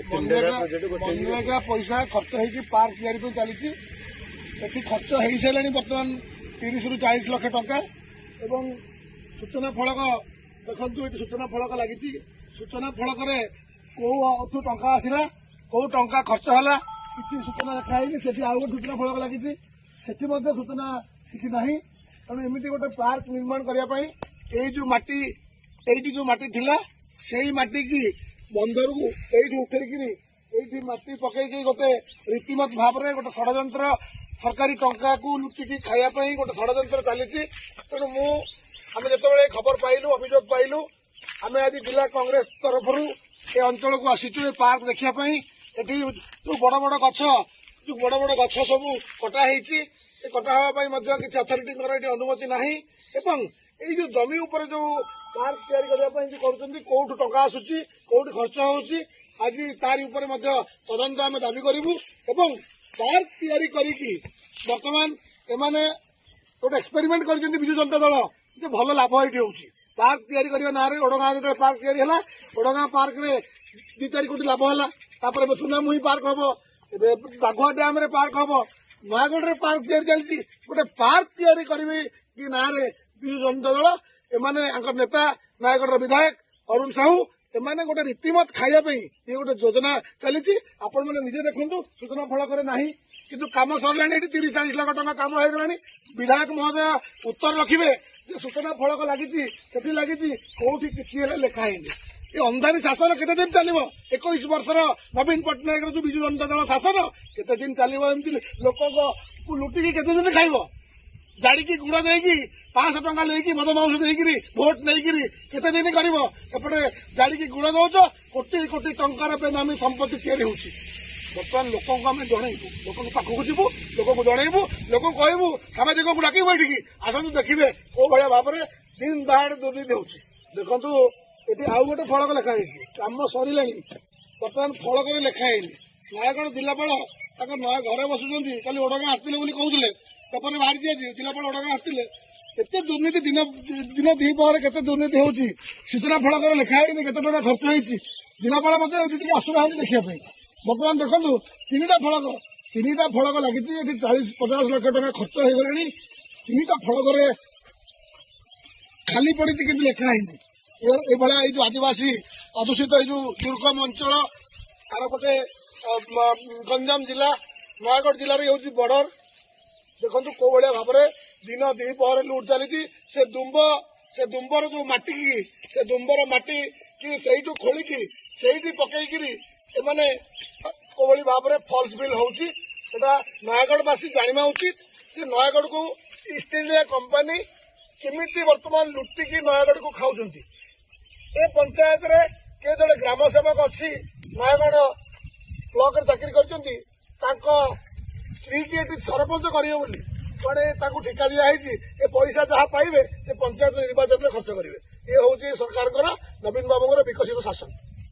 मनरेगा पैसा खर्च होगी पार्क तैयारी चली खर्च हो सारे बर्तमान 30 ରୁ 40 लाख टंका एवं सूचना फलक देखु ये सूचना फलक लगी सूचना फलक कौ टंका आसला कौ टंका खर्च है किसी सूचना लिखाई से आउ गोटे सूचना फलक लगी सूचना किसी ना तेणु एमती गोटे पार्क निर्माण करने जो माटी थिला से माटी की बंदर को उठे माटी पकई गोटे रीतिमत भाव में गोटे षड्यंत्र सरकारी टंका को लुटिकी खायापी गोटे षड्यंत्र चली तेणु आम जो खबर पाइलु अभियोग पाइलु आम आज जिला कांग्रेस तरफ ये अंचल को आसीचु पार्क देखापी एटी जो बड़ बड़ गछ सब कटा कटा हाँपाई किसी अथॉरिटी अनुमति ना एवं ये जो जमी उपर जो पार्क तैयारी करने कौटू टंका आसूची कौटी खर्च होची आज तारी उपर तदंत आम दाबी करूँ एवं पार्क तैयारी करिकी बर्तमान एमाने गोटे एक्सपेरिमेंट कर विजु जनता दल जे भल लाभ ये होची पार्क तैयारी करने ना ओडगाँ जो पार्क तैयारी है ओडगाँ पार्क रे 2-4 कोटी लाभ है सुनामुही पार्क हम बाघुआ डैम रे पार्क हम नयागढ़ रे पार्क तैयारी चलती गोटे पार्क तैयारी करी कि ना विजु जनता दल एमाने नेता नयागढ़ विधायक अरुण साहू एमाने गोटे रीतिमत खायापी ये गोटे योजना चली आपण मैंने निजे देखु सूचना फलक ना किंतु काम सरला 30-40 लाख टंका काम हो गला विधायक महोदय उत्तर रखिए सूचना फलक लगी कौटी किसी लिखाई ये अंधारी शासन केते दिन चलो 21 वर्षर नवीन पट्टनायक जो विजु जनता दल शासन केते दिन चलो एमती लोक लुटिकी केते दिन खाइब जाड़ी गुड़ देकी 500 टंका लेकी मद माउस देकी भोट नहीं केते दिन कर जाड़ी गुड़ दौच कोटी कोटी टंकार बेनामी संपत्ति तैयारी होची बर्तमान लोक आम जनइबू लोक पाखक जीवु लोक जनइबू लोक कहबू सामाजिक को डाक बैठी आसतु देखिए कौ भाया भाव में दिन दहाड़े दुर्नीति होची देखु ये आउ गोटे फलक लिखाई काम सरला बर्तमान फलक लिखाई नयागढ़ जिलापाल घरे बसुँच कल ओडगाँ आसते कहते पेपर में बाहरी दिया जिलापाल ओडगाँ आसते एत दुर्नीति दिन द्विपहर के दुर्नीति होची सूचना फलक लिखाई केते टका खर्च होती जिलापाल आसुना देखा बर्तमान देखु 3टा फलक लगी 40-50 लाख टका खर्च हो गला 3टा फलक खाली पड़ी कि लिखाई ये जो आदिवासी अधूषित जो दुर्गम अंचल आर गोटे गंजाम जिला नयागढ़ जिले हूँ बॉर्डर देखु कौ भाया भाव में दिन द्विपहर लुट चली से दुम्बर जो माटी से दुम्बर माटी कि सहीठू खोलिकी से पकईकि एमाने कौ भाव में फल्स बिल होची नयागढ़वासी जाना उचित नयागढ़ को ईस्ट इंडिया कंपनी केमिति वर्तमान लुटिकी नयागढ़ को खाऊं ए पंचायत रे के जो ग्राम सेवक अच्छी नयागढ़ ब्लॉक चाकरी कर स्त्री की सरपंच करेंगे ठिका दिखाई पैसा जहाँ पाइबे से पंचायत निर्वाचन में खर्च करेंगे ये हूँ सरकार नवीन बाबू विकसित शासन।